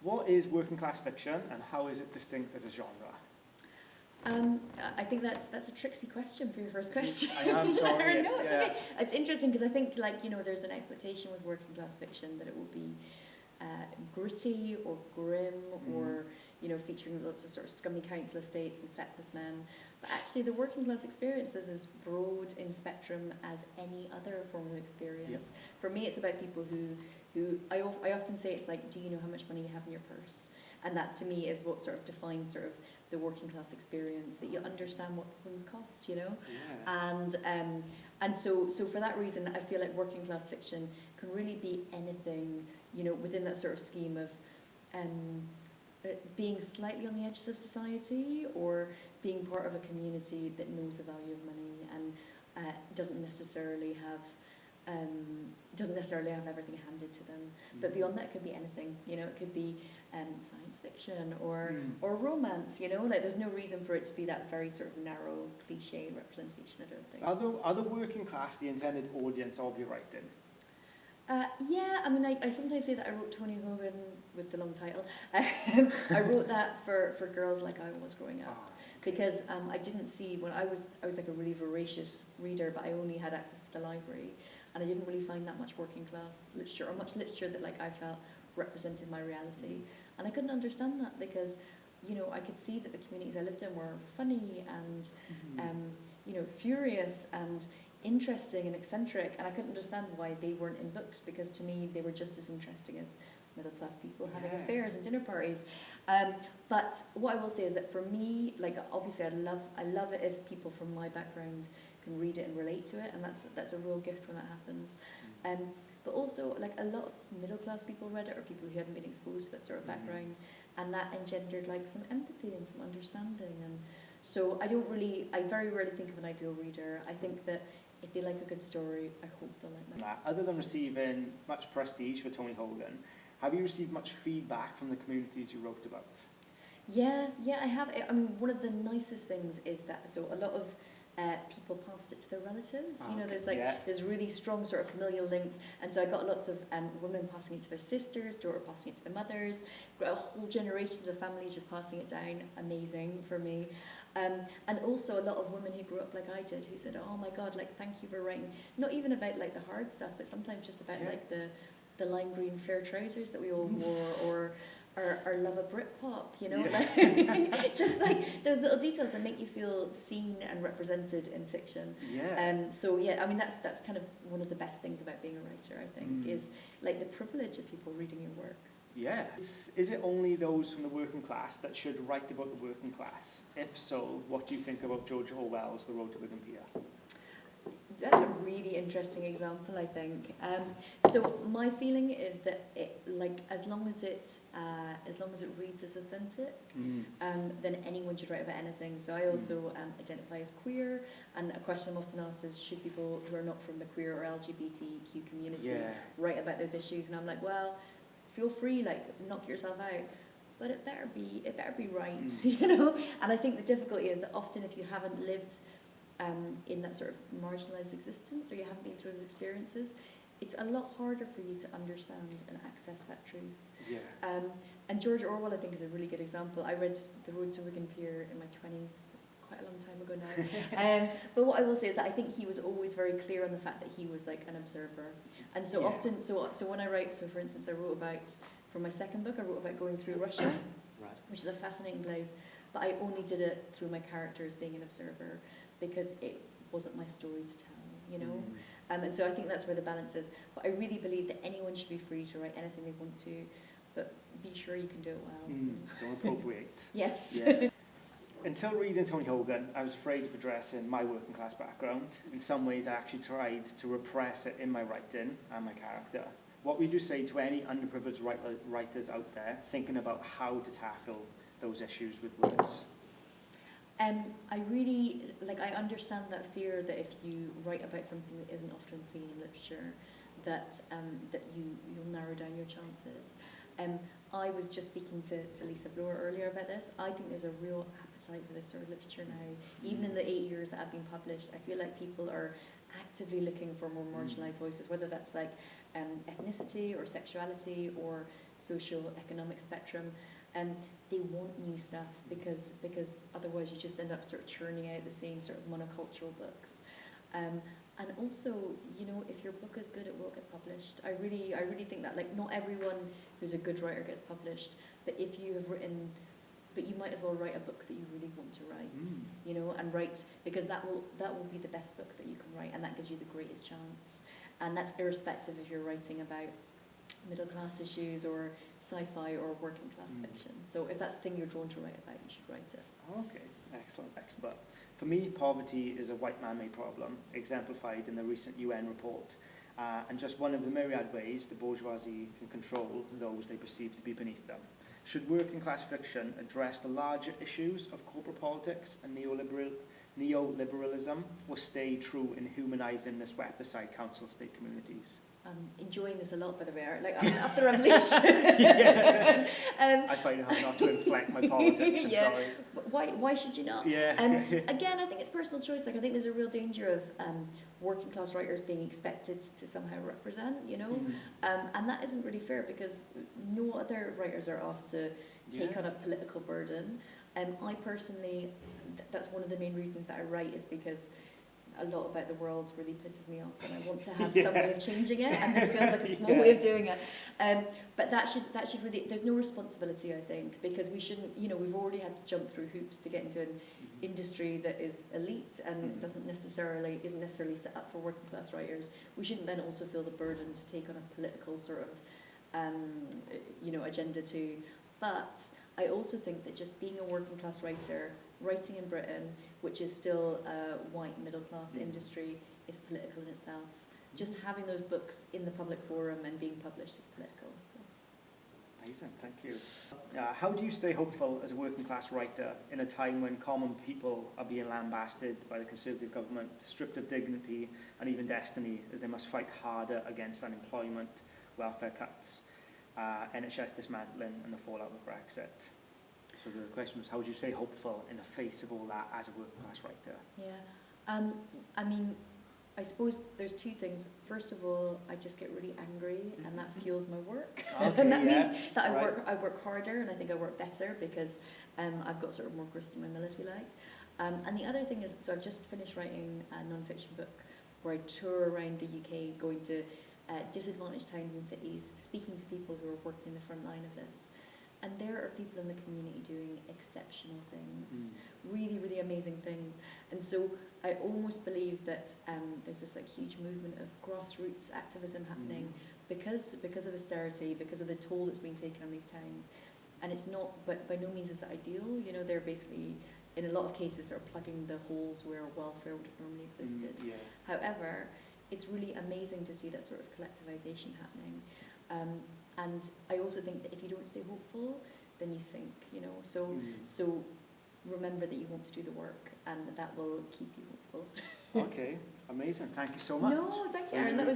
What is working class fiction and how is it distinct as a genre? I think that's a tricksy question for your first question. I am sorry. No, it's okay. It's interesting because I think, like, there's an expectation with working class fiction that it will be gritty or grim or featuring lots of sort of scummy council estates and feckless men. But actually, the working class experience is as broad in spectrum as any other form of experience. Yep. For me, it's about people who I often say it's like, do you know how much money you have in your purse? And that to me is what sort of defines sort of the working class experience, that you understand what things cost, Yeah. And so for that reason, I feel like working class fiction can really be anything, within that sort of scheme of being slightly on the edges of society or being part of a community that knows the value of money and doesn't necessarily have everything handed to them. Mm-hmm. But beyond that, it could be anything. It could be science fiction or romance. Like there's no reason for it to be that very sort of narrow, cliche representation. I don't think. Are the working class the intended audience of your writing? Yeah, I mean, I sometimes say that I wrote Tony Hogan with the long title. I wrote that for girls like I was growing up. Because I didn't see, when I was like a really voracious reader, but I only had access to the library, and I didn't really find that much working class literature, or much literature that like I felt represented my reality. And I couldn't understand that because, I could see that the communities I lived in were funny and, furious and interesting and eccentric, and I couldn't understand why they weren't in books, because to me they were just as interesting as middle class people having affairs and dinner parties. But what I will say is that for me, like obviously I love it if people from my background can read it and relate to it, and that's a real gift when that happens. But also like a lot of middle class people read it, or people who hadn't been exposed to that sort of background, and that engendered like some empathy and some understanding. And so I very rarely think of an ideal reader. I think that if they like a good story, I hope they'll like mine. Other than receiving much prestige for Tony Hogan, have you received much feedback from the communities you wrote about? Yeah, I have. I mean, one of the nicest things is that, so a lot of people passed it to their relatives. There's really strong sort of familial links, and so I got lots of women passing it to their sisters, daughter passing it to their mothers, whole generations of families just passing it down. Amazing for me. And also a lot of women who grew up like I did, who said, oh my God, like thank you for writing, not even about like the hard stuff, but sometimes just about like the lime green flare trousers that we all wore, or our love of Britpop, like just like those little details that make you feel seen and represented in fiction. So I mean that's kind of one of the best things about being a writer, I think, is like the privilege of people reading your work. Yeah. Is it only those from the working class that should write about the working class? If so, what do you think about George Orwell's The Road to Wigan Pier? That's a really interesting example, I think. So my feeling is that as long as it reads as authentic, then anyone should write about anything. So I also identify as queer, and a question I'm often asked is, should people who are not from the queer or LGBTQ community write about those issues? And I'm like, well, feel free, like knock yourself out, but it better be right, And I think the difficulty is that often if you haven't lived in that sort of marginalised existence, or you haven't been through those experiences, it's a lot harder for you to understand and access that truth. And George Orwell, I think, is a really good example. I read The Road to Wigan Pier in my 20s, so quite a long time ago now. But what I will say is that I think he was always very clear on the fact that he was like an observer. And so often, so when I write, so for instance, I wrote about, for my second book, I wrote about going through Russia, which is a fascinating place, but I only did it through my characters being an observer, because it wasn't my story to tell, And so I think that's where the balance is. But I really believe that anyone should be free to write anything they want to, but be sure you can do it well. Don't appropriate. Yes. Until reading Tony Hogan, I was afraid of addressing my working class background. In some ways, I actually tried to repress it in my writing and my character. What would you say to any underprivileged writers out there thinking about how to tackle those issues with words? I really, I understand that fear that if you write about something that isn't often seen in literature, that you'll narrow down your chances. I was just speaking to Lisa Bloor earlier about this. I think there's a real appetite for this sort of literature now. Even in the 8 years that have been published, I feel like people are actively looking for more marginalised voices, whether that's like ethnicity or sexuality or socio-economic spectrum, they want new stuff because otherwise you just end up sort of churning out the same sort of monocultural books. And also, you know, if your book is good, it will get published. I really think that, like, not everyone who's a good writer gets published, but if you have written, but you might as well write a book that you really want to write, you know, and write, because that will be the best book that you can write, and that gives you the greatest chance. And that's irrespective if you're writing about middle class issues or sci-fi or working class fiction. So if that's the thing you're drawn to write about, you should write it. Okay, excellent, excellent. For me, poverty is a white man-made problem, exemplified in the recent UN report, and just one of the myriad ways the bourgeoisie can control those they perceive to be beneath them. Should working class fiction address the larger issues of corporate politics and neoliberalism, or stay true in humanising the swept-aside council state communities? I'm enjoying this a lot, by the way, like after the revolution. I find it hard not to inflect my politics, I'm sorry. Why should you not? Yeah. Again, I think it's personal choice. Like, I think there's a real danger of working class writers being expected to somehow represent, you know, and that isn't really fair, because no other writers are asked to take on a political burden. I personally, that's one of the main reasons that I write, is because a lot about the world really pisses me off, and I want to have some way of changing it, and this feels like a small way of doing it. But that should really, there's no responsibility, I think, because we shouldn't, you know, we've already had to jump through hoops to get into an industry that is elite and isn't necessarily set up for working class writers. We shouldn't then also feel the burden to take on a political sort of, you know, agenda too. But I also think that just being a working class writer, writing in Britain, which is still a white middle class industry, is political in itself. Just having those books in the public forum and being published is political. So. Amazing, thank you. How do you stay hopeful as a working class writer in a time when common people are being lambasted by the Conservative government, stripped of dignity and even destiny, as they must fight harder against unemployment, welfare cuts, NHS dismantling and the fallout of Brexit? So the question was, how would you stay hopeful in the face of all that as a working class writer? Yeah, I mean, I suppose there's two things. First of all, I just get really angry, and that fuels my work. Okay, and that means that I work harder, and I think I work better because I've got sort of more grist in my mill, if you like. And the other thing is, so I've just finished writing a non-fiction book where I tour around the UK, going to disadvantaged towns and cities, speaking to people who are working in the front line of this. And there are people in the community doing exceptional things, really, really amazing things. And so I almost believe that there's this like huge movement of grassroots activism happening because of austerity, because of the toll that's being taken on these towns. And it's not, but by no means is it ideal. You know, they're basically, in a lot of cases, sort of plugging the holes where welfare would have normally existed. However, it's really amazing to see that sort of collectivization happening. And I also think that if you don't stay hopeful, then you sink, you know. So remember that you want to do the work, and that will keep you hopeful. Okay, amazing. Thank you so much. No, thank you, Aaron. That was